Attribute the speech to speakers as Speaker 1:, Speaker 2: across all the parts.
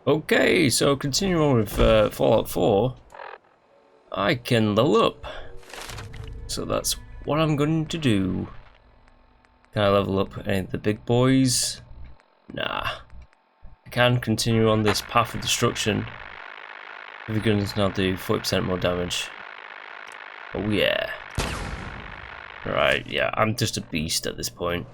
Speaker 1: Okay, so continuing on with Fallout 4, I can level up. So that's what I'm going to do. Can I level up any of the big boys? Nah. I can continue on this path of destruction. The guns now do 40% more damage. Oh yeah. Right, yeah, I'm just a beast at this point.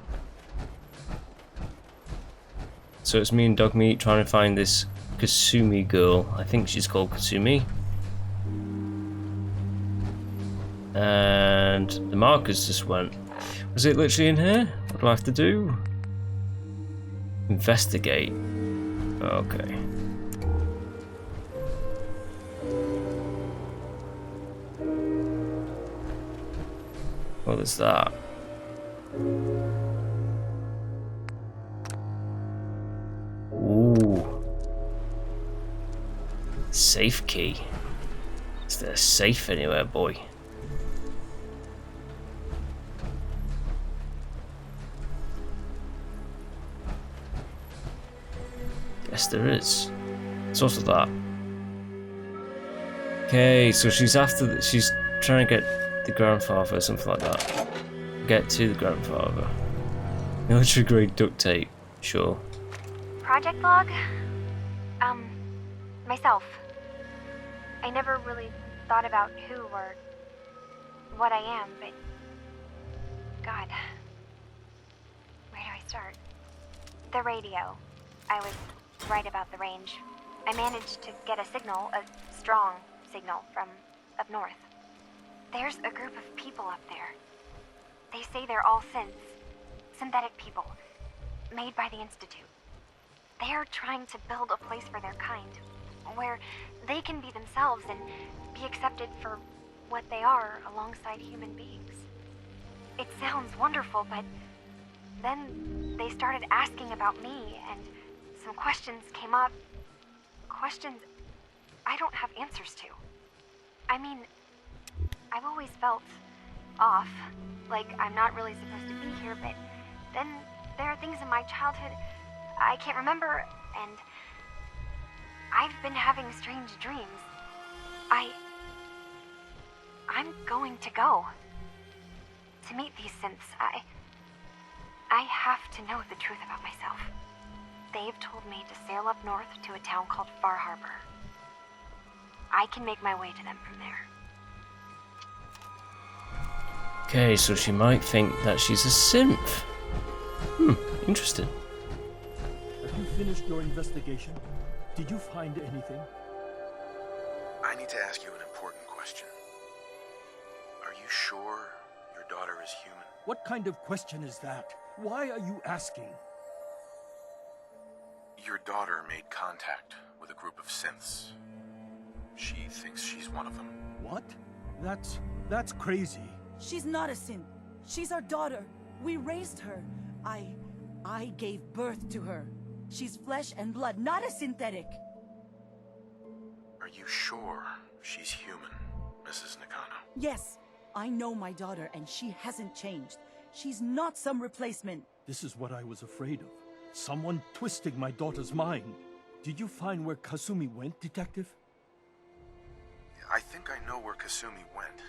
Speaker 1: So it's me and Dogmeat trying to find this Kasumi girl. I think she's called Kasumi. And the markers just went. Was it literally in here? What do I have to do? Investigate. Okay. What is that? Ooh. Safe key. Is there a safe anywhere, boy? Yes, there is. It's also that. Okay, so she's she's trying to get the grandfather or something like that. Get to the grandfather. Military grade duct tape, sure.
Speaker 2: Project log? Myself. I never really thought about who or what I am, but God. Where do I start? The radio. I was right about the range. I managed to get a signal, a strong signal, from up north. There's a group of people up there. They say they're all synthetic people, made by the Institute. They're trying to build a place for their kind, where they can be themselves and be accepted for what they are alongside human beings. It sounds wonderful, but then they started asking about me, and some questions came up. Questions I don't have answers to. I mean, I've always felt off, like I'm not really supposed to be here, but then there are things in my childhood I can't remember, and I've been having strange dreams. I'm going to go to meet these synths. I have to know the truth about myself. They've told me to sail up north to a town called Far Harbor. I can make my way to them from there.
Speaker 1: Okay, so she might think that she's a synth. Interesting.
Speaker 3: Have you finished your investigation? Did you find anything?
Speaker 4: I need to ask you an important question. Are you sure your daughter is human?
Speaker 3: What kind of question is that? Why are you asking?
Speaker 4: Your daughter made contact with a group of synths. She thinks she's one of them.
Speaker 3: What? That's crazy.
Speaker 5: She's not a synth. She's our daughter. We raised her. I gave birth to her. She's flesh and blood, not a synthetic.
Speaker 4: Are you sure she's human, Mrs. Nakano?
Speaker 5: Yes, I know my daughter and she hasn't changed. She's not some replacement.
Speaker 3: This is what I was afraid of. Someone twisting my daughter's mind. Did you find where Kasumi went, Detective?
Speaker 4: I think I know where Kasumi went.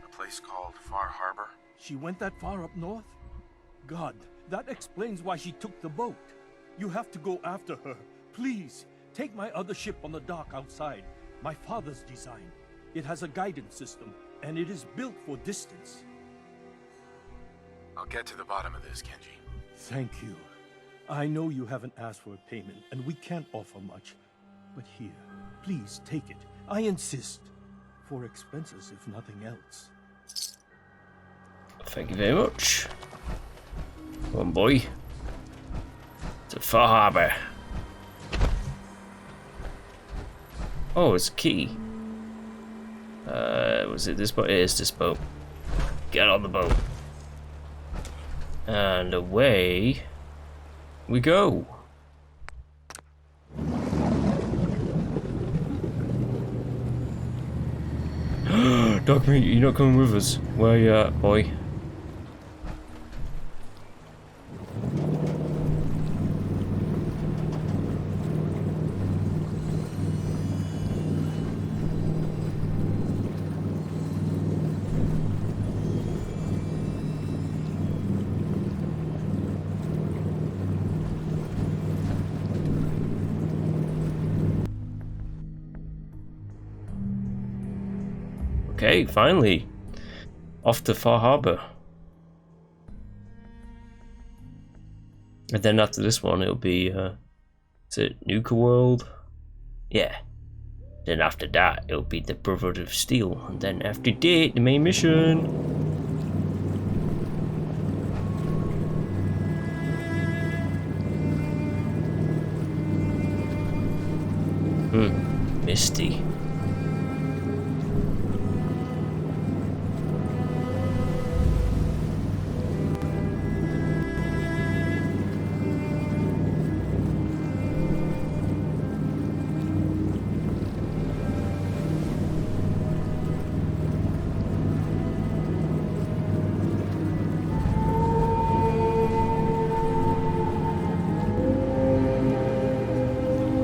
Speaker 4: A place called Far Harbor.
Speaker 3: She went that far up north? God, that explains why she took the boat. You have to go after her. Please, take my other ship on the dock outside. My father's design. It has a guidance system, and it is built for distance.
Speaker 4: I'll get to the bottom of this, Kenji.
Speaker 3: Thank you. I know you haven't asked for a payment, and we can't offer much. But here, please take it. I insist. For expenses, if nothing else.
Speaker 1: Thank you very much. Come on, boy. To Far Harbor. Oh, it's a key. Was it this boat? It is this boat. Get on the boat. And away we go. Dogmeat, you're not coming with us. Where you at, boy? Okay, finally. Off to Far Harbor. And then after this one, it'll be, is it Nuka World? Yeah. Then after that, it'll be the Brotherhood of Steel. And then after that, the main mission. Misty.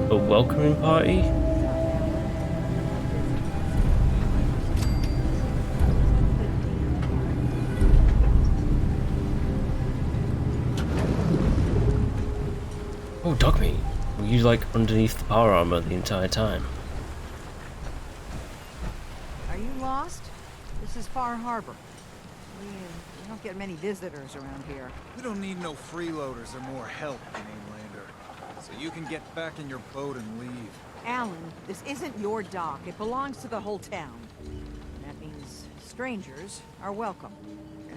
Speaker 1: A welcoming party? Oh, dog meat. Were you like underneath the power armor the entire time?
Speaker 6: Are you lost? This is Far Harbor. We don't get many visitors around here.
Speaker 7: We don't need no freeloaders or more help, Mainlander. So you can get back in your boat and leave.
Speaker 6: Alan, this isn't your dock. It belongs to the whole town. And that means strangers are welcome.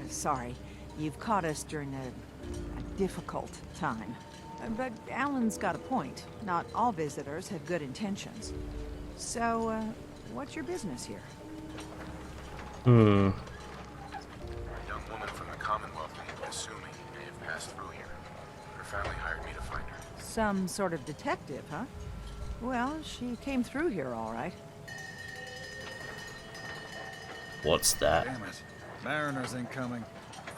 Speaker 6: Sorry, you've caught us during a difficult time. But Alan's got a point. Not all visitors have good intentions. So, what's your business here?
Speaker 4: A young woman from the Commonwealth named Asumi may have passed through here. Her family hired me to find her.
Speaker 6: Some sort of detective, huh? Well, she came through here all right.
Speaker 1: What's that?
Speaker 7: Damn it. Mariners incoming.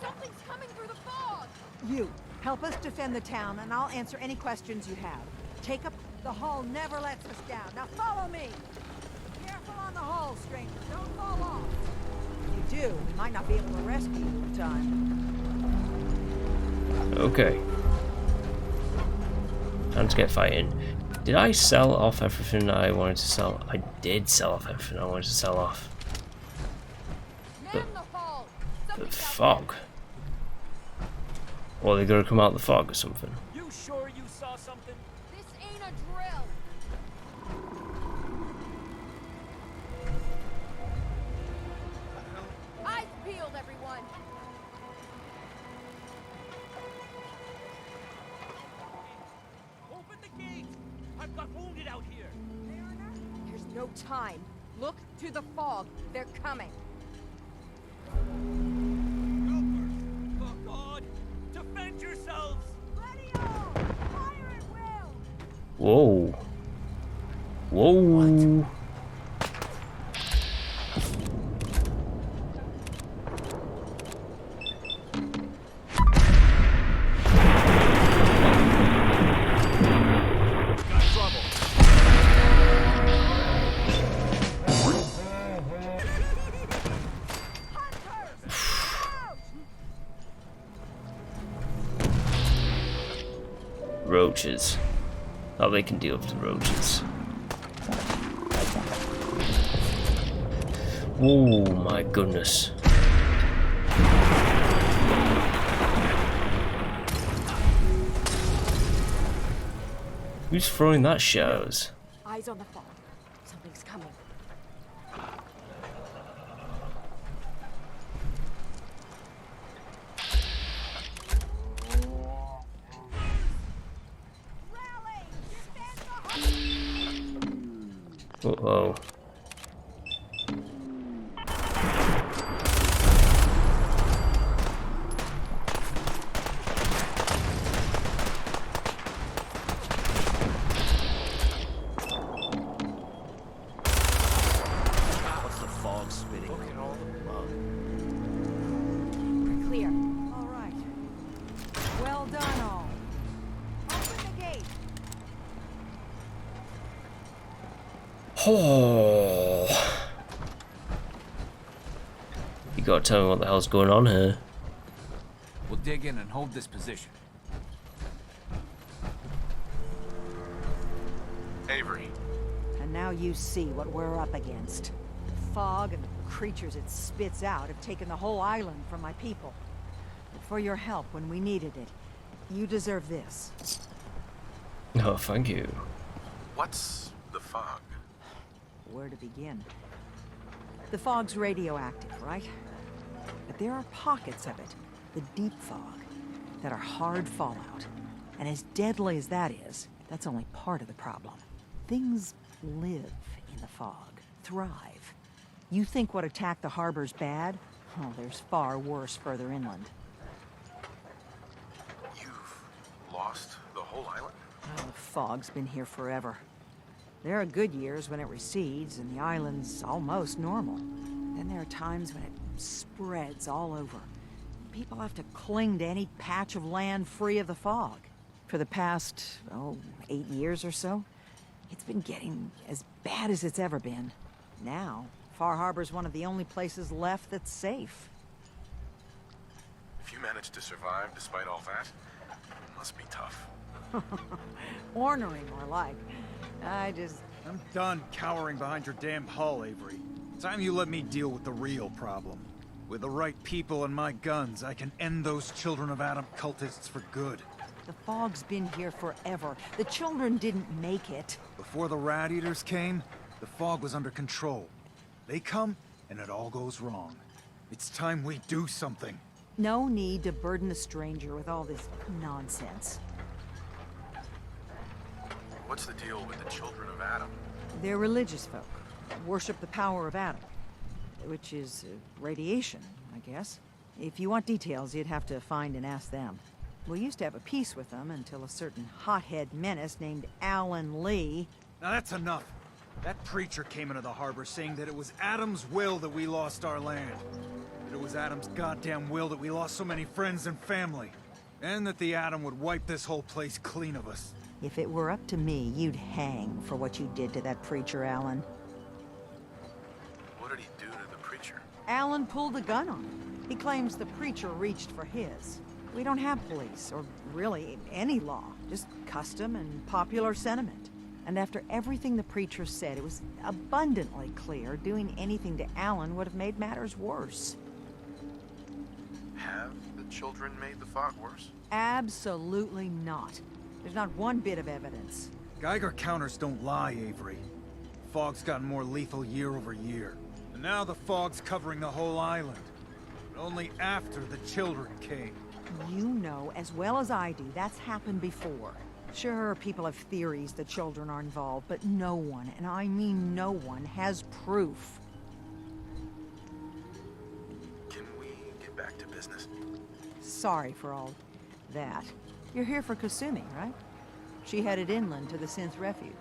Speaker 8: Something's coming through the fog!
Speaker 6: You, help us defend the town, and I'll answer any questions you have. Take up the hull never lets us down. Now follow me! Careful on the hull, stranger. Don't fall off. If you do, we might not be able to rescue you in time.
Speaker 1: Okay. Time to get fighting. Did I sell off everything I wanted to sell? I did sell off everything I wanted to sell off.
Speaker 8: Man the hull!
Speaker 1: But
Speaker 8: Something's out
Speaker 1: fog. Or they gotta come out the fog or something.
Speaker 3: You sure you saw something?
Speaker 8: there. This ain't a drill! Eyes peeled, everyone!
Speaker 3: Open the gate! I've got wounded out here!
Speaker 8: There's no time. Look to the fog. They're coming.
Speaker 3: Oh God! Defend yourselves!
Speaker 1: Whoa. Whoa. Roaches. Oh, they can deal with the roaches. Oh my goodness. Who's throwing that shadows?
Speaker 8: Eyes on the fog. Something's coming.
Speaker 1: Uh-oh.
Speaker 9: What's the fog spitting? Look at all the blood.
Speaker 8: We're clear.
Speaker 6: All right. Well done, all. Open the gate.
Speaker 1: Oh. You gotta tell me what the hell's going on here.
Speaker 9: We'll dig in and hold this position.
Speaker 4: Avery,
Speaker 6: And now you see what we're up against. Fog and creatures it spits out have taken the whole island from my people. But for your help when we needed it, you deserve this.
Speaker 1: Oh, thank you.
Speaker 4: What's the fog?
Speaker 6: Where to begin? The fog's radioactive, right? But there are pockets of it, the deep fog, that are hard fallout. And as deadly as that is, that's only part of the problem. Things live in the fog, thrive. You think what attacked the harbor's bad? Oh, there's far worse further inland.
Speaker 4: You've lost the whole island?
Speaker 6: Oh, the fog's been here forever. There are good years when it recedes and the island's almost normal. Then there are times when it spreads all over. People have to cling to any patch of land free of the fog. For the past, 8 years or so, it's been getting as bad as it's ever been. Now, Far Harbor's one of the only places left that's safe.
Speaker 4: If you managed to survive despite all that, it must be tough.
Speaker 6: Ornery, more like.
Speaker 7: I'm done cowering behind your damn hull, Avery. Time you let me deal with the real problem. With the right people and my guns, I can end those Children of Adam cultists for good.
Speaker 6: The fog's been here forever. The children didn't make it.
Speaker 7: Before the Rat Eaters came, the fog was under control. They come, and it all goes wrong. It's time we do something.
Speaker 6: No need to burden a stranger with all this nonsense.
Speaker 4: What's the deal with the Children of Adam?
Speaker 6: They're religious folk. Worship the power of Adam. Which is radiation, I guess. If you want details, you'd have to find and ask them. We used to have a peace with them until a certain hothead menace named Alan Lee...
Speaker 7: Now that's enough. That preacher came into the harbor saying that it was Adam's will that we lost our land. That it was Adam's goddamn will that we lost so many friends and family. And that the Atom would wipe this whole place clean of us.
Speaker 6: If it were up to me, you'd hang for what you did to that preacher, Alan.
Speaker 4: What did he do to the preacher?
Speaker 6: Alan pulled a gun on him. He claims the preacher reached for his. We don't have police, or really any law, just custom and popular sentiment. And after everything the preacher said, it was abundantly clear doing anything to Alan would have made matters worse.
Speaker 4: Have the children made the fog worse?
Speaker 6: Absolutely not. There's not one bit of evidence.
Speaker 7: Geiger counters don't lie, Avery. Fog's gotten more lethal year over year. And now the fog's covering the whole island. But only after the children came.
Speaker 6: You know as well as I do that's happened before. Sure, people have theories the children are involved, but no one, and I mean no one, has proof.
Speaker 4: Can we get back to business?
Speaker 6: Sorry for all that. You're here for Kasumi, right? She headed inland to the Synth Refuge,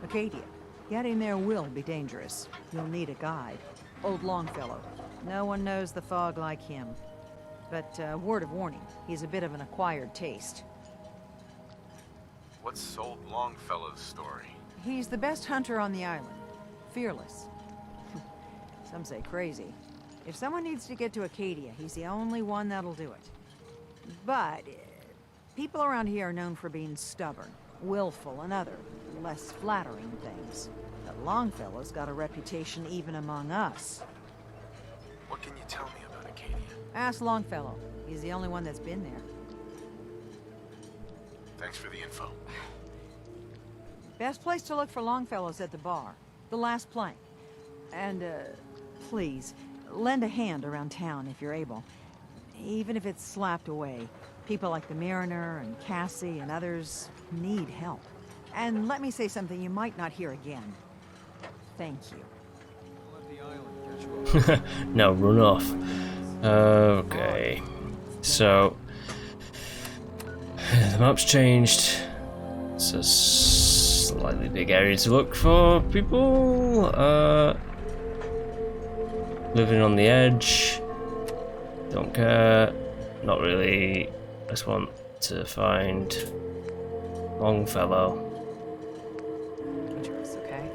Speaker 6: Acadia. Getting there will be dangerous. You'll need a guide. Old Longfellow. No one knows the fog like him. But, word of warning, he's a bit of an acquired taste.
Speaker 4: What's Old Longfellow's story?
Speaker 6: He's the best hunter on the island. Fearless. Some say crazy. If someone needs to get to Acadia, he's the only one that'll do it. But, people around here are known for being stubborn, willful, and other, less flattering things. But Longfellow's got a reputation even among us.
Speaker 4: What can you tell me about Acadia?
Speaker 6: Ask Longfellow. He's the only one that's been there.
Speaker 4: Thanks for the info.
Speaker 6: Best place to look for Longfellow's at the bar. The last plank. And, please, lend a hand around town if you're able. Even if it's slapped away. People like the Mariner and Cassie and others need help. And let me say something you might not hear again. Thank you.
Speaker 1: Now run off. Okay. So the map's changed. It's a slightly big area to look for people. Living on the edge. Don't care. Not really. Just want to find Longfellow.
Speaker 6: Dangerous, okay?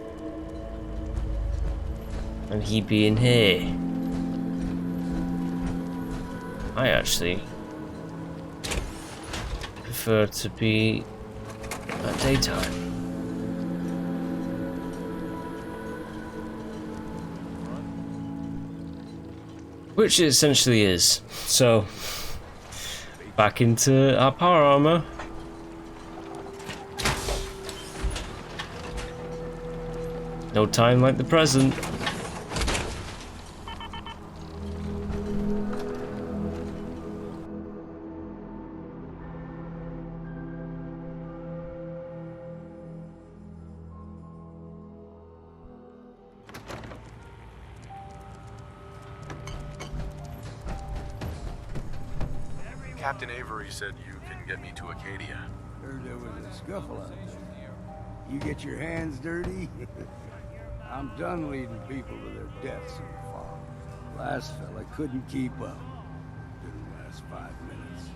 Speaker 1: And he being here. I actually prefer to be at daytime. Which it essentially is. So, back into our power armor. No time like the present.
Speaker 4: Captain Avery said you can get me to Acadia.
Speaker 10: Heard there was a scuffle out there. You get your hands dirty? I'm done leading people to their deaths in the fog. Last fella couldn't keep up. Didn't last 5 minutes.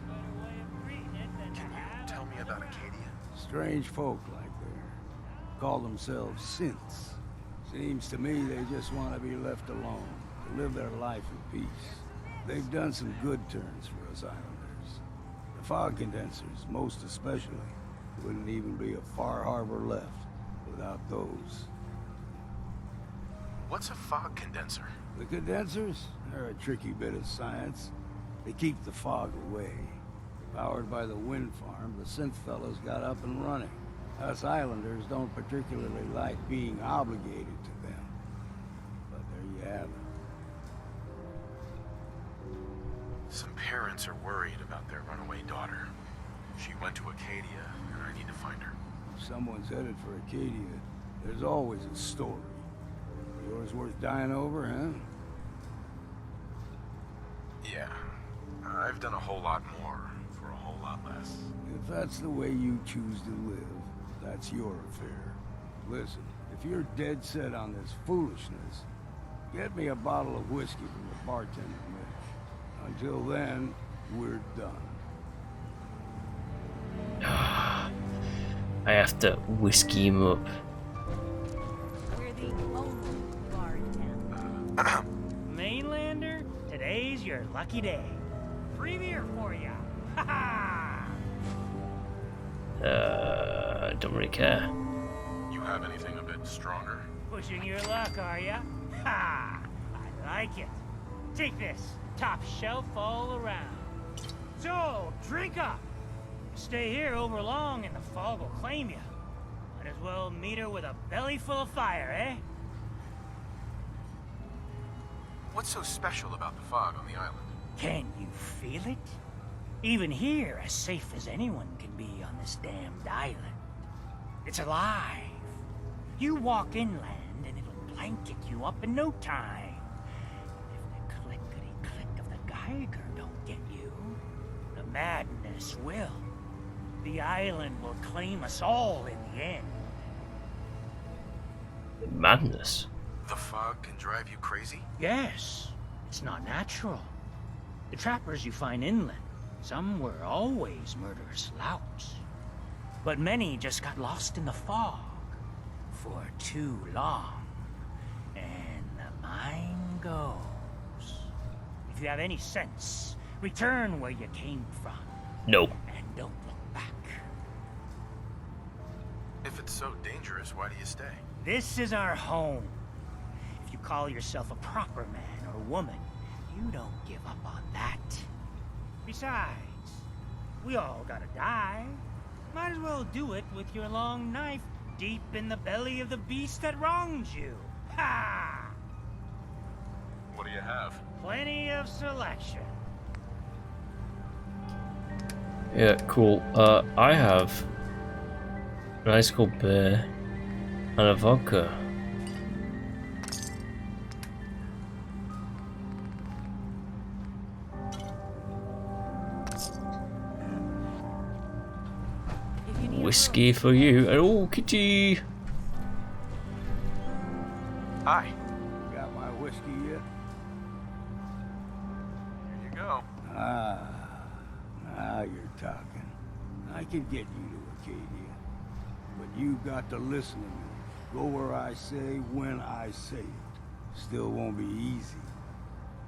Speaker 4: Can you tell me about Acadia?
Speaker 10: Strange folk like there. Call themselves synths. Seems to me they just want to be left alone, to live their life in peace. They've done some good turns for us islanders. The fog condensers, most especially, wouldn't even be a far harbor left without those.
Speaker 4: What's a fog condenser?
Speaker 10: The condensers? They're a tricky bit of science. They keep the fog away. Powered by the wind farm, the synth fellows got up and running. Us islanders don't particularly like being obligated to them. But there you have it.
Speaker 4: Some parents are worried about their runaway daughter. She went to Acadia, and I need to find her.
Speaker 10: If someone's headed for Acadia, there's always a story. Yours worth dying over, huh?
Speaker 4: Yeah. I've done a whole lot more for a whole lot less.
Speaker 10: If that's the way you choose to live, that's your affair. Listen, if you're dead set on this foolishness, get me a bottle of whiskey from the bartender, Mitch. Until then, we're done.
Speaker 1: I have to whiskey him up.
Speaker 5: We're the only bar in town.
Speaker 11: Mainlander, today's your lucky day. Free beer for ya. Ha ha!
Speaker 1: Don't really care.
Speaker 4: You have anything a bit stronger?
Speaker 11: Pushing your luck, are ya? Ha! I like it. Take this. Top shelf all around. So, drink up. Stay here over long and the fog will claim you. Might as well meet her with a belly full of fire, eh?
Speaker 4: What's so special about the fog on the island?
Speaker 11: Can you feel it? Even here, as safe as anyone can be on this damned island. It's alive. You walk inland and it'll blanket you up in no time. If the clickety-click of the Geiger don't get you, the madness will. The island will claim us all in the end.
Speaker 1: Madness?
Speaker 4: The fog can drive you crazy?
Speaker 11: Yes, it's not natural. The trappers you find inland, some were always murderous louts. But many just got lost in the fog for too long. And the mind goes. If you have any sense, return where you came from.
Speaker 1: No.
Speaker 11: And don't look back.
Speaker 4: If it's so dangerous, why do you stay?
Speaker 11: This is our home. If you call yourself a proper man or woman, you don't give up on that. Besides, we all gotta die. Might as well do it with your long knife deep in the belly of the beast that wronged you. Ha!
Speaker 4: What do you have?
Speaker 11: Plenty of selection.
Speaker 1: Yeah, cool. I have an ice cold beer and a vodka. Whiskey for you. Oh, kitty.
Speaker 4: Hi.
Speaker 10: Got my whiskey yet?
Speaker 4: Here you go.
Speaker 10: Now you're talking. I can get you to Acadia. But you got to listen to me. Go where I say, when I say it. Still won't be easy.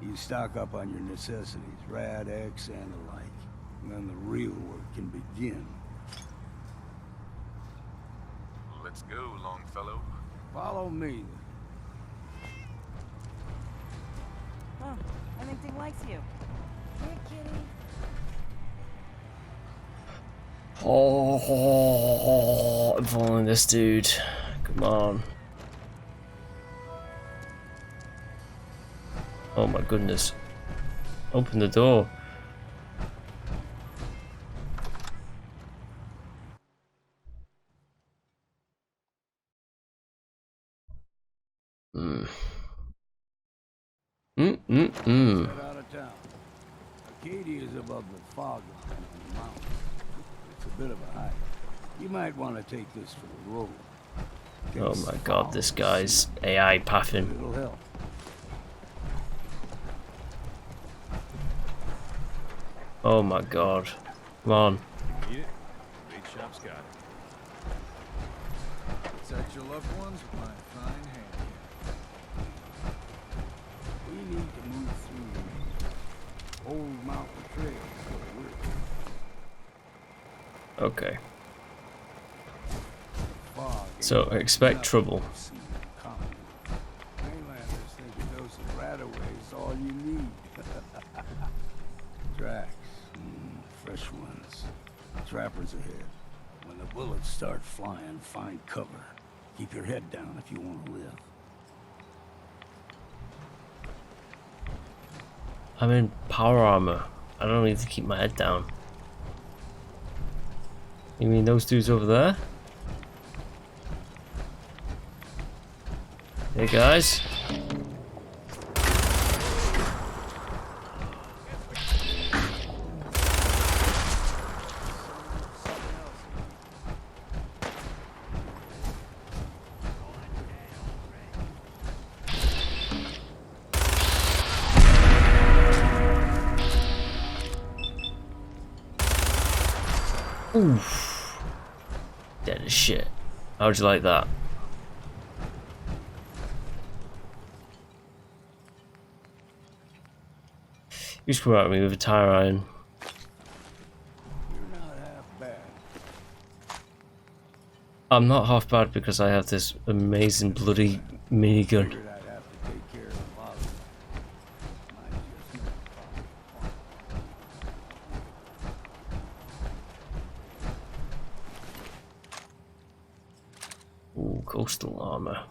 Speaker 10: You stock up on your necessities, Rad-X and the like. And then the real work can begin.
Speaker 4: Let's go, Longfellow.
Speaker 10: Follow me.
Speaker 6: Oh, anything likes you. Here, kitty.
Speaker 1: Oh, I'm following this dude. Come on. Oh my goodness. Open the door.
Speaker 10: Head out of town. Arcadia is above the fog line on the mountain. It's a bit of a hike. You might want to take this for the road.
Speaker 1: Oh my god, this guy's AI pathing.
Speaker 10: It'll help.
Speaker 1: Oh my god. Come on.
Speaker 7: Need it? Bait shop's got it. Protect your loved ones with my fine hand.
Speaker 10: We need to move through old mountain trails for the work.
Speaker 1: Okay.
Speaker 10: Fog
Speaker 1: So expect trouble.
Speaker 10: Mainlanders think a dose of Radaway is all you need. Tracks. Fresh ones. Trappers ahead. When the bullets start flying, find cover. Keep your head down if you want to live.
Speaker 1: I'm in power armor. I don't need to keep my head down. You mean those dudes over there? Hey guys. Oof. Dead as shit. How'd you like that? You just come at me with a tire iron.
Speaker 10: You're not half bad.
Speaker 1: I'm not half bad because I have this amazing bloody minigun.
Speaker 10: Figured I'd have to take care of the bother. Might just make a
Speaker 1: Ooh, coastal armor.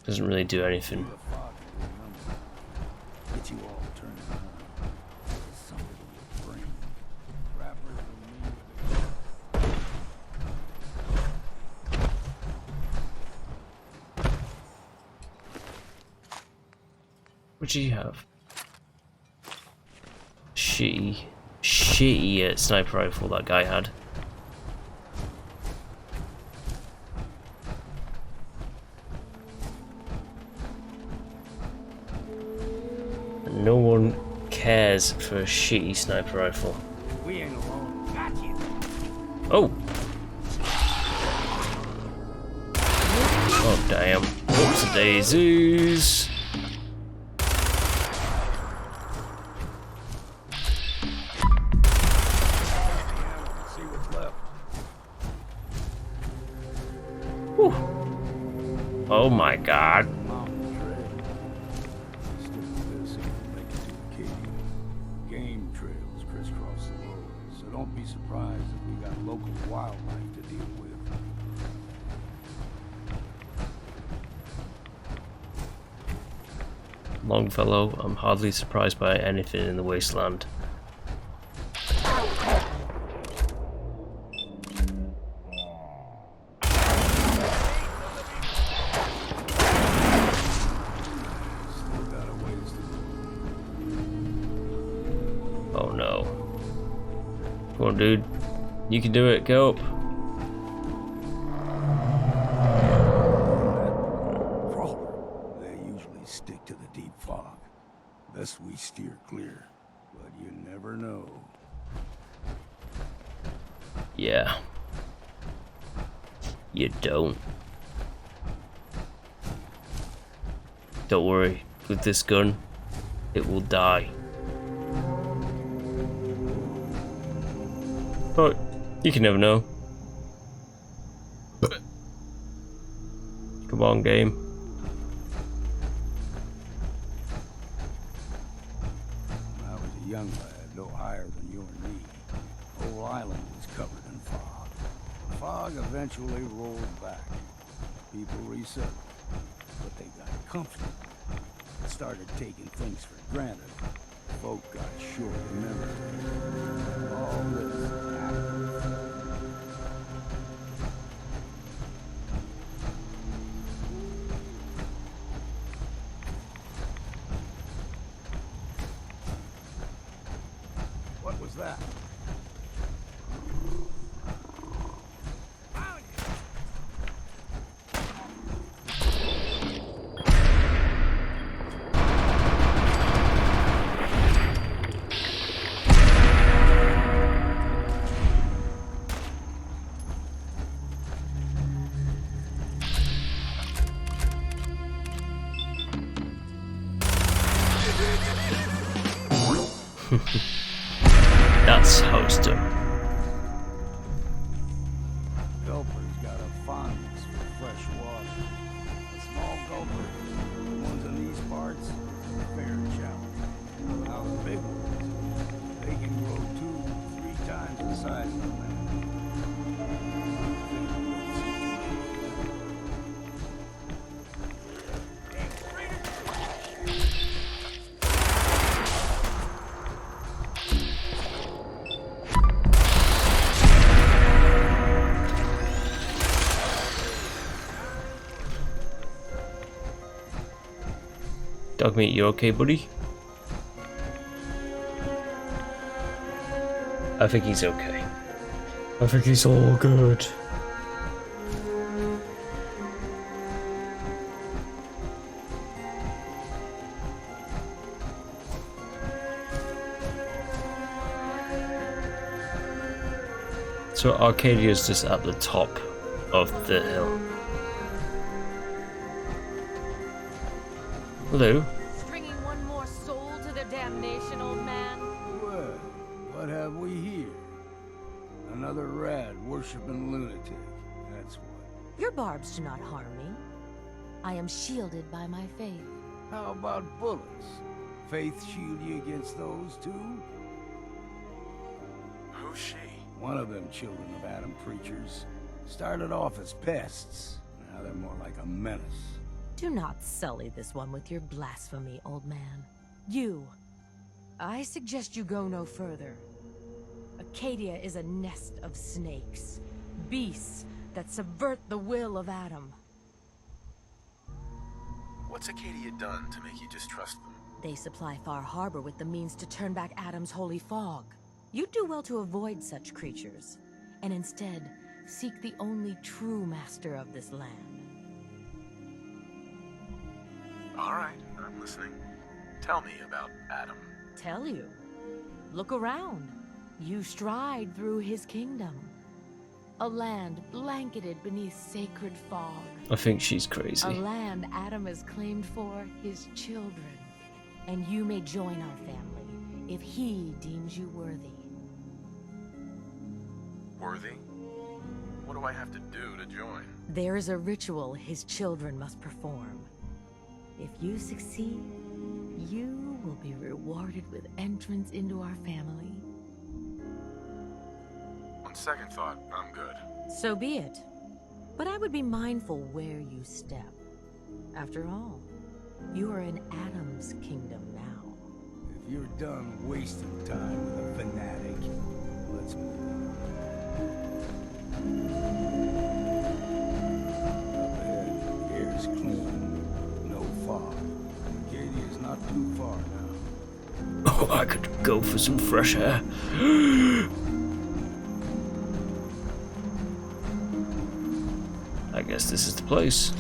Speaker 1: Doesn't really do anything.
Speaker 10: the fog will remember. Get you all turned around. There's somebody with a brain. Rappers and me with
Speaker 1: What'd you have? Shitty sniper rifle that guy had. And no one cares for a shitty sniper rifle.
Speaker 10: We ain't alone. Got you.
Speaker 1: Oh! Oh damn. Whoops daisies.
Speaker 10: See what's left.
Speaker 1: Whew. Oh my god.
Speaker 10: Mountain trail. Stick with this and we'll make it to Acadia. Game trails crisscross the road, so don't be surprised if we got local wildlife to deal with.
Speaker 1: Longfellow, I'm hardly surprised by anything in the Wasteland.
Speaker 10: Still got a ways to go.
Speaker 1: Oh no. Come on, dude. You can do it. Go up.
Speaker 10: Crawler. They usually stick to the deep fog. Best we steer clear, but you never know.
Speaker 1: Yeah. You don't. Don't worry. With this gun, it will die. But you can never know. Come on, game.
Speaker 10: young lad, no higher than your knee. The whole island was covered in fog. The fog eventually rolled back. People resettled, but they got comfortable. Started taking things for granted. Folk got short of memory. All this happened. What was that?
Speaker 1: That's how it's done.
Speaker 10: Gulper's got a fondness for fresh water. The small gulpers, the ones in these parts, are a fair challenge. Now the big ones, they can grow 2-3 times the size of the man.
Speaker 1: Dogmeat, you okay, buddy? I think he's okay. I think he's all good. So Arcadia's just at the top of the hill. Hello.
Speaker 8: Stringing one more soul to their damnation, old man.
Speaker 10: Well, what have we here? Another rad worshipping lunatic. That's what.
Speaker 12: Your barbs do not harm me. I am shielded by my faith.
Speaker 10: How about bullets? Faith shield you against those too?
Speaker 4: Who's she?
Speaker 10: One of them children of Adam preachers. Started off as pests. Now they're more like a menace.
Speaker 12: Do not sully this one with your blasphemy, old man. You. I suggest you go no further. Acadia is a nest of snakes. Beasts that subvert the will of Adam.
Speaker 4: What's Acadia done to make you distrust them?
Speaker 12: They supply Far Harbor with the means to turn back Adam's holy fog. You'd do well to avoid such creatures, and instead seek the only true master of this land.
Speaker 4: All right, I'm listening. Tell me about Adam.
Speaker 12: Tell you. Look around. You stride through his kingdom. A land blanketed beneath sacred fog.
Speaker 1: I think she's crazy.
Speaker 12: A land Adam has claimed for his children. And you may join our family if he deems you worthy.
Speaker 4: Worthy? What do I have to do to join?
Speaker 12: There is a ritual his children must perform. If you succeed, you will be rewarded with entrance into our family.
Speaker 4: On second thought, I'm good.
Speaker 12: So be it. But I would be mindful where you step. After all, you are in Adam's kingdom now.
Speaker 10: If you're done wasting time with a fanatic, let's move on. Up ahead, the air's clean. No fog. Acadia's not too far now.
Speaker 1: Oh, I could go for some fresh air. I guess this is the place.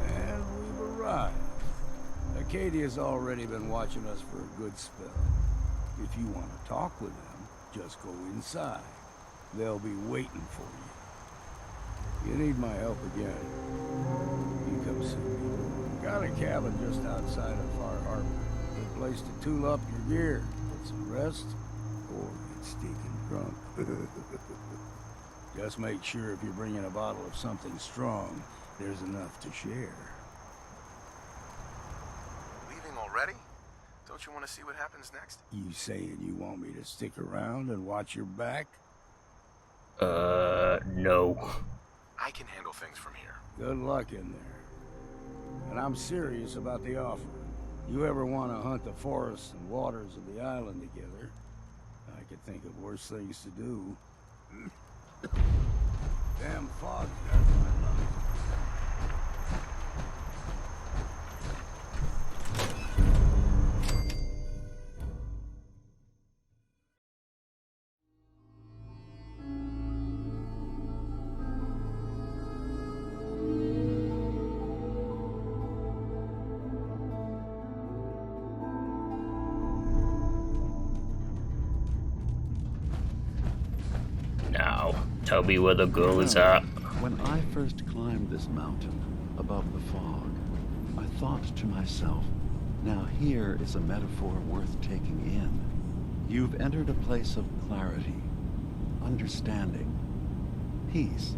Speaker 10: And we've arrived. Acadia's already been watching us for a good spell. If you want to talk with them, just go inside. They'll be waiting for you. You need my help again, you come see me. Got a cabin just outside of Far Harbor. Good place to tool up your gear, get some rest, or get stinking drunk. Just make sure if you're bringing a bottle of something strong, there's enough to share.
Speaker 4: Leaving already? Don't you want to see what happens next?
Speaker 10: You saying you want me to stick around and watch your back?
Speaker 1: No.
Speaker 4: I can handle things from here.
Speaker 10: Good luck in there. And I'm serious about the offer. You ever want to hunt the forests and waters of the island together, I could think of worse things to do. Damn fog there, my love.
Speaker 1: Now, tell me where the girl is at.
Speaker 13: When I first climbed this mountain above the fog, I thought to myself, now here is a metaphor worth taking in. You've entered a place of clarity, understanding, peace.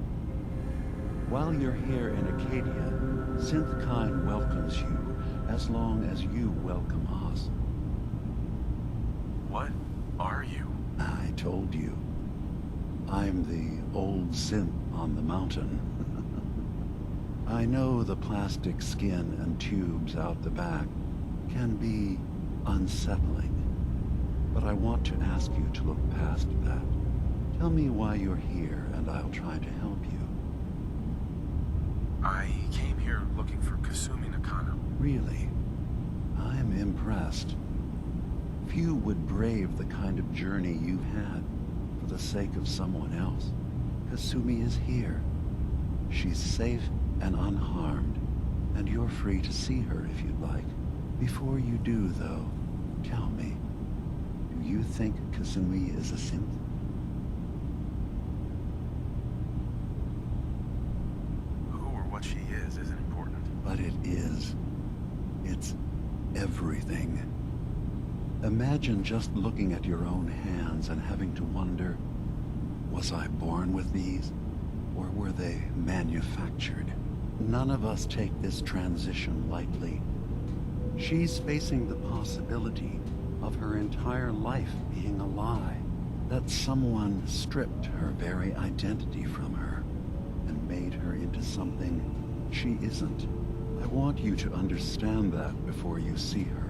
Speaker 13: While you're here in Acadia, Synthkind welcomes you as long as you welcome us.
Speaker 4: What are you?
Speaker 13: I told you. I'm the old synth on the mountain. I know the plastic skin and tubes out the back can be unsettling, but I want to ask you to look past that. Tell me why you're here, and I'll try to help you.
Speaker 4: I came here looking for Kasumi Nakano.
Speaker 13: Really? I'm impressed. Few would brave the kind of journey you've had for the sake of someone else. Kasumi is here. She's safe and unharmed, and you're free to see her if you'd like. Before you do, though, tell me, do you think Kasumi is a synth?
Speaker 4: Who or what she is isn't important.
Speaker 13: But it is. It's everything. Imagine just looking at your own hands and having to wonder, was I born with these, or were they manufactured? None of us take this transition lightly. She's facing the possibility of her entire life being a lie, that someone stripped her very identity from her and made her into something she isn't. I want you to understand that before you see her.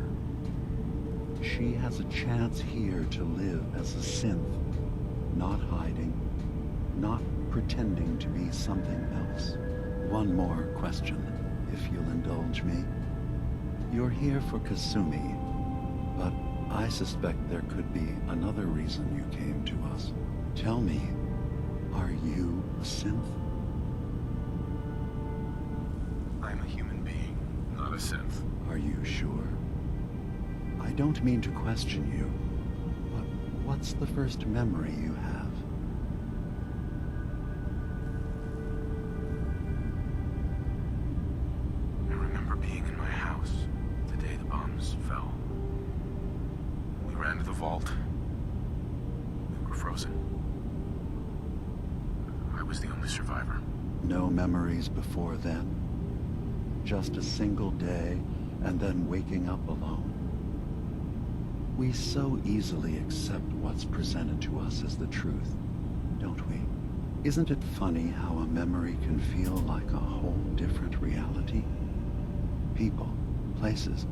Speaker 13: She has a chance here to live as a synth, not hiding, not pretending to be something else. One more question, if you'll indulge me. You're here for Kasumi, but I suspect there could be another reason you came to us. Tell me, are you a synth?
Speaker 4: I'm a human being, not a synth.
Speaker 13: Are you sure? I don't mean to question you, but what's the first memory you have?
Speaker 4: I remember being in my house the day the bombs fell. We ran to the vault. We were frozen. I was the only survivor.
Speaker 13: No memories before then? Just a single day and then waking up alone? We so easily accept what's presented to us as the truth, don't we? Isn't it funny how a memory can feel like a whole different reality? People, places,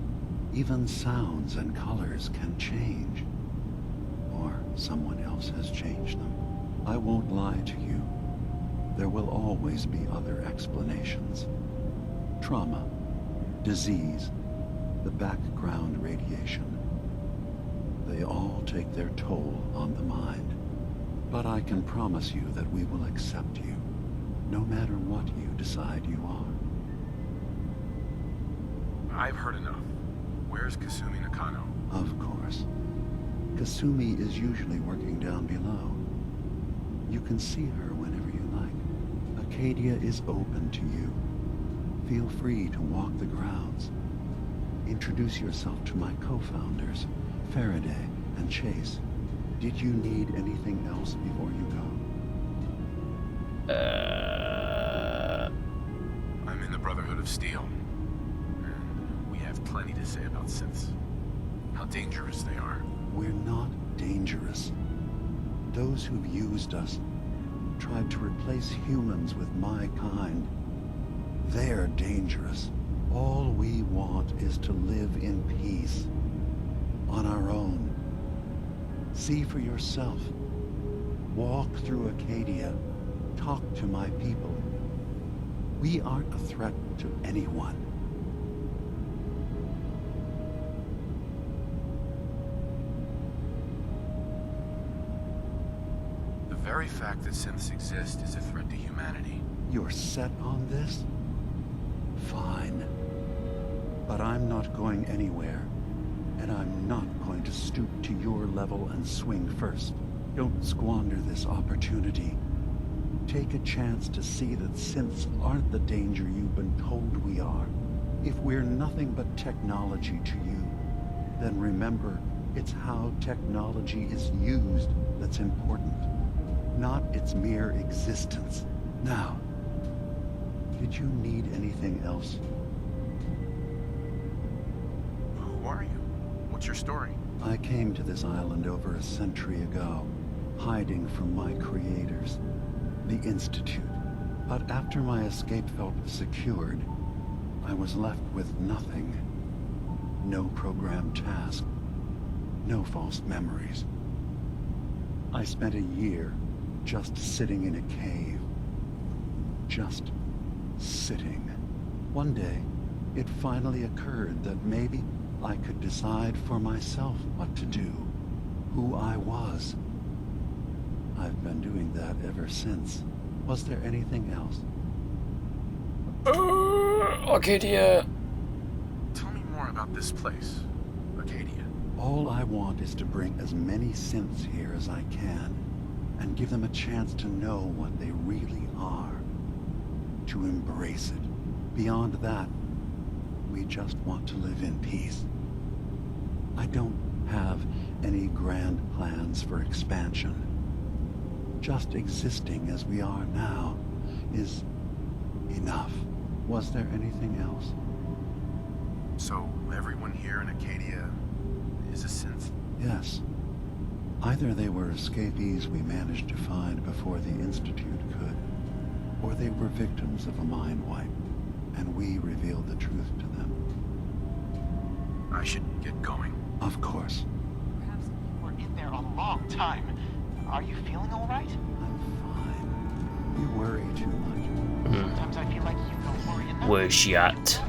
Speaker 13: even sounds and colors can change. Or someone else has changed them. I won't lie to you. There will always be other explanations. Trauma, disease, the background radiation. They all take their toll on the mind. But I can promise you that we will accept you, no matter what you decide you are.
Speaker 4: I've heard enough. Where's Kasumi Nakano?
Speaker 13: Of course. Kasumi is usually working down below. You can see her whenever you like. Acadia is open to you. Feel free to walk the grounds. Introduce yourself to my co-founders, Faraday and Chase. Did you need anything else before you go?
Speaker 4: I'm in the Brotherhood of Steel. We have plenty to say about synths. How dangerous they are.
Speaker 13: We're not dangerous. Those who've used us, tried to replace humans with my kind, they're dangerous. All we want is to live in peace. On our own. See for yourself. Walk through Acadia. Talk to my people. We aren't a threat to anyone.
Speaker 4: The very fact that synths exist is a threat to humanity.
Speaker 13: You're set on this? Fine. But I'm not going anywhere. And I'm not going to stoop to your level and swing first. Don't squander this opportunity. Take a chance to see that synths aren't the danger you've been told we are. If we're nothing but technology to you, then remember it's how technology is used that's important, not its mere existence. Now, did you need anything else?
Speaker 4: Who are you? What's your story?
Speaker 13: I came to this island over a century ago, hiding from my creators, the Institute. But after my escape felt secured, I was left with nothing. No programmed task, no false memories. I spent a year just sitting in a cave. Just sitting. One day, it finally occurred that maybe I could decide for myself what to do, who I was. I've been doing that ever since. Was there anything else?
Speaker 1: Arcadia.
Speaker 4: Tell me more about this place, Acadia.
Speaker 13: All I want is to bring as many synths here as I can, and give them a chance to know what they really are. To embrace it. Beyond that, we just want to live in peace. I don't have any grand plans for expansion. Just existing as we are now is enough. Was there anything else?
Speaker 4: So, everyone here in Acadia is a synth?
Speaker 13: Yes. Either they were escapees we managed to find before the Institute could, or they were victims of a mind wipe, and we revealed the truth to them.
Speaker 4: I should get going.
Speaker 13: Of course.
Speaker 14: Perhaps you were in there a long time. Are you feeling all right?
Speaker 13: I'm fine. You worry too much.
Speaker 14: Sometimes I feel like you don't worry enough.
Speaker 1: Where's she at?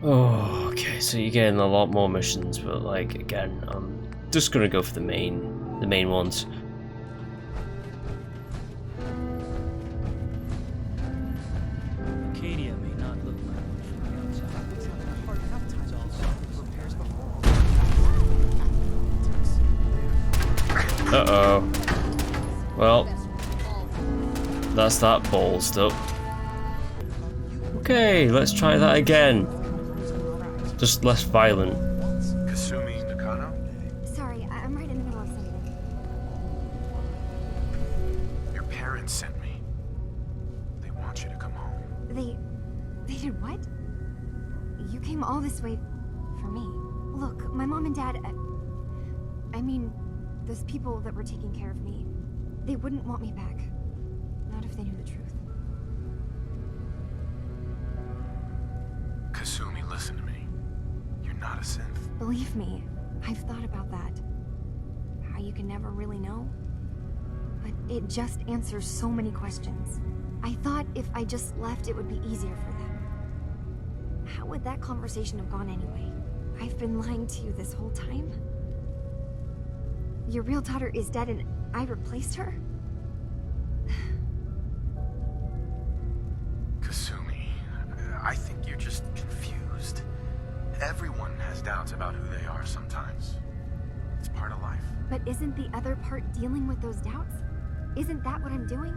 Speaker 1: Oh, okay, so you're getting a lot more missions, but like again, I'm just gonna go for the main ones.
Speaker 11: Acadia may not look like much from the outside. It's not a hard enough time. It's all repairs before.
Speaker 1: Uh-oh. Well, that's that ball stuff. Okay, let's try that again. Just less violent.
Speaker 4: Kasumi Nakano?
Speaker 2: Sorry, I'm right in the middle of something.
Speaker 4: Your parents sent me. They want you to come home.
Speaker 2: They did what? You came all this way for me. Look, my mom and dad, I mean, those people that were taking care of me, they wouldn't want me back. Not if they knew the truth.
Speaker 4: Kasumi, listen to me. You're not a synth.
Speaker 2: Believe me, I've thought about that. How you can never really know. But it just answers so many questions. I thought if I just left, it would be easier for them. How would that conversation have gone anyway? I've been lying to you this whole time? Your real daughter is dead and I replaced her?
Speaker 4: Kasumi, I think you're just confused. Everyone has doubts about who they are sometimes. It's part of life.
Speaker 2: But isn't the other part dealing with those doubts? Isn't that what I'm doing?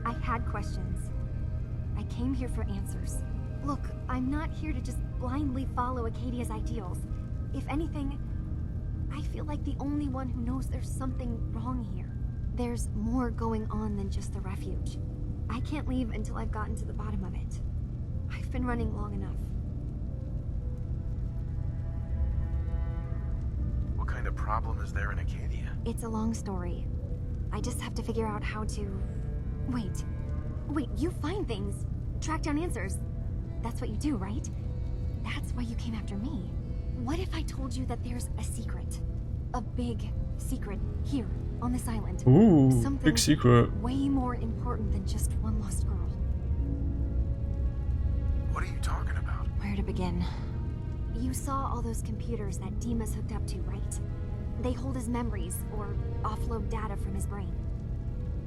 Speaker 2: I had questions. I came here for answers. Look, I'm not here to just blindly follow Acadia's ideals. If anything, I feel like the only one who knows there's something wrong here. There's more going on than just the refuge. I can't leave until I've gotten to the bottom of it. I've been running long enough.
Speaker 4: What kind of problem is there in Acadia?
Speaker 2: It's a long story. I just have to figure out how to... Wait, you find things, track down answers. That's what you do, right? That's why you came after me. What if I told you that there's a secret? A big secret here on this island.
Speaker 1: Ooh,
Speaker 2: something
Speaker 1: big secret.
Speaker 2: way more important than just one lost girl.
Speaker 4: What are you talking about?
Speaker 2: Where to begin? You saw all those computers that Dima's hooked up to, right? They hold his memories or offload data from his brain.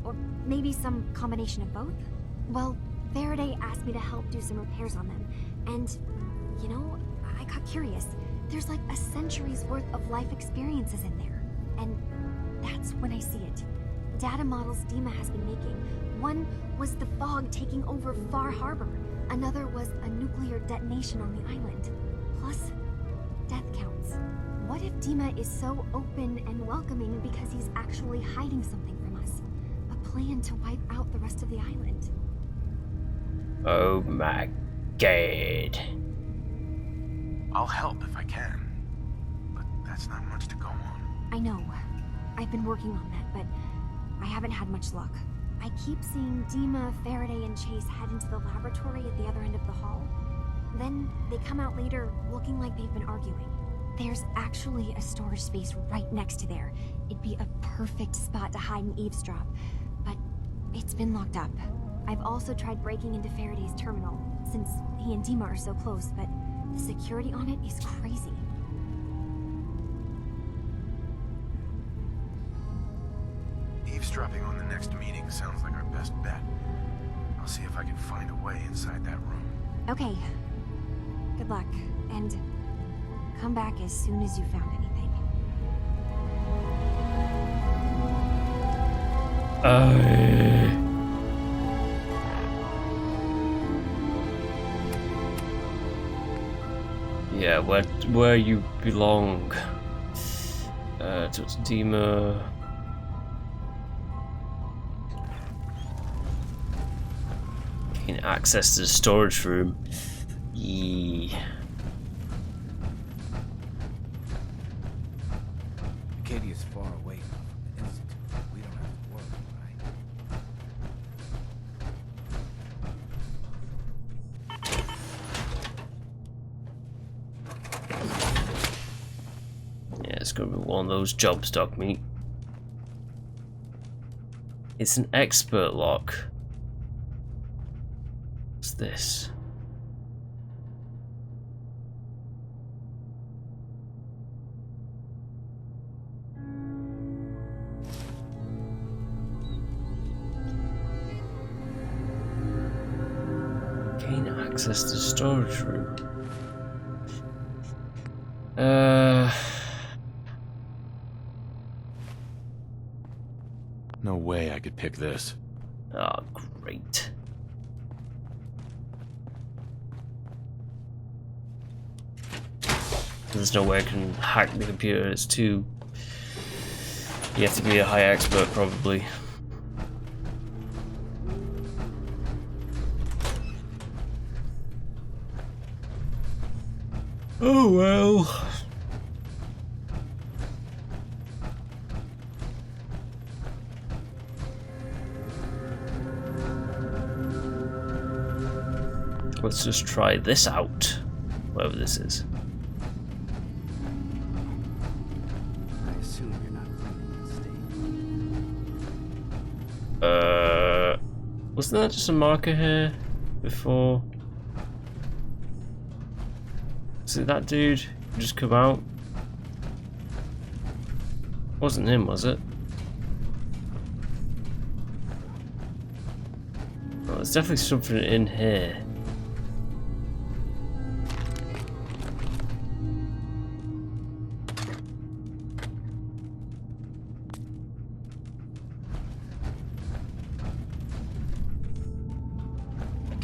Speaker 2: Or maybe some combination of both? Well, Faraday asked me to help do some repairs on them. And, you know, I got curious. There's like a century's worth of life experiences in there. And that's when I see it. Data models Dima has been making. One was the fog taking over Far Harbor. Another was a nuclear detonation on the island. Plus, death counts. What if Dima is so open and welcoming because he's actually hiding something from us? A plan to wipe out the rest of the island.
Speaker 1: Oh my god.
Speaker 4: I'll help if I can, but that's not much to go on.
Speaker 2: I know. I've been working on that, but I haven't had much luck. I keep seeing Dima, Faraday, and Chase head into the laboratory at the other end of the hall. Then they come out later looking like they've been arguing. There's actually a storage space right next to there. It'd be a perfect spot to hide and eavesdrop, but it's been locked up. I've also tried breaking into Faraday's terminal, since he and Dima are so close, but the security on it is crazy.
Speaker 4: Eavesdropping on the next meeting sounds like our best bet. I'll see if I can find a way inside that room.
Speaker 2: Okay. Good luck, and come back as soon as you found anything.
Speaker 1: Yeah, where you belong. To Dima. Gain access to the storage room. Yeah.
Speaker 9: Acadia's far away from the Institute. We don't have to worry, right?
Speaker 1: Yeah, it's gonna be one of those jobs, Doc Meat. It's an expert lock. What's this? Gain access to storage room.
Speaker 4: No way I could pick this.
Speaker 1: Oh, great. There's no way I can hack the computer. It's too... You have to be a high expert, probably. Oh well. Let's just try this out, whatever this is.
Speaker 10: I assume you're not making a mistake.
Speaker 1: Wasn't that just a marker here before? Was it that dude who just come out? Wasn't him, was it? Oh, there's definitely something in here.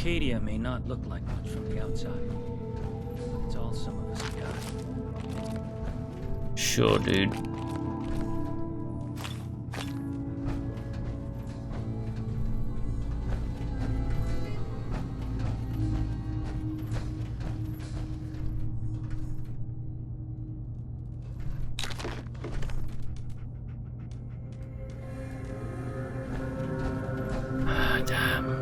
Speaker 9: Arcadia may not look like much from the outside. It's all some of us have got.
Speaker 1: Sure, dude. Ah, damn.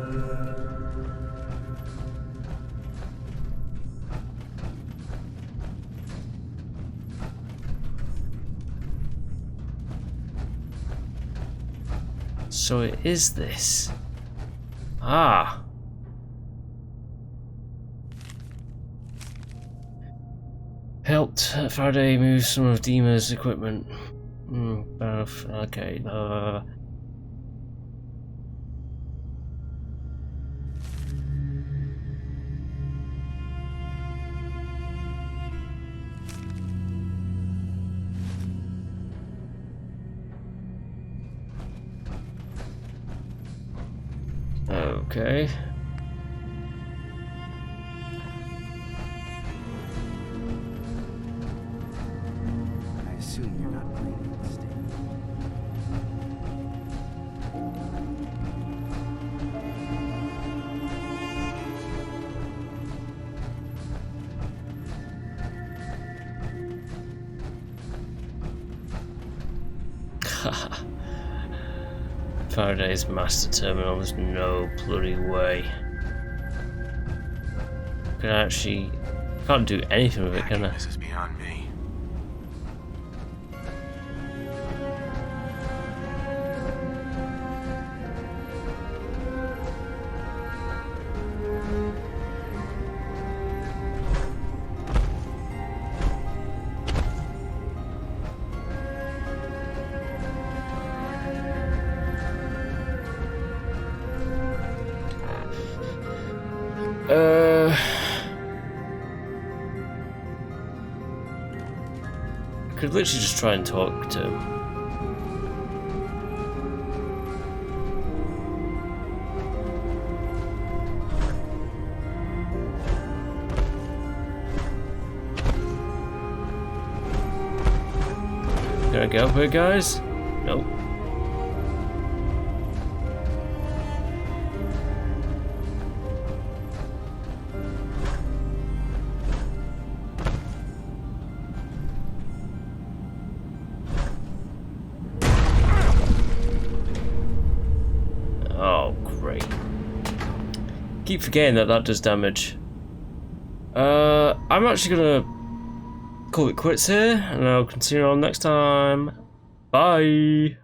Speaker 1: So it is this. Ah. Helped Faraday move some of Dima's equipment. Fair enough. Okay. Okay.
Speaker 9: I assume you're not planning to stay.
Speaker 1: Faraday's master terminal, there's no bloody way. Can't do anything with it, can I?
Speaker 4: This is beyond me.
Speaker 1: I could literally just try and talk to him. Can I get up here, guys? Nope. Oh, great. Keep forgetting that does damage. I'm actually gonna call it quits here, and I'll continue on next time. Bye!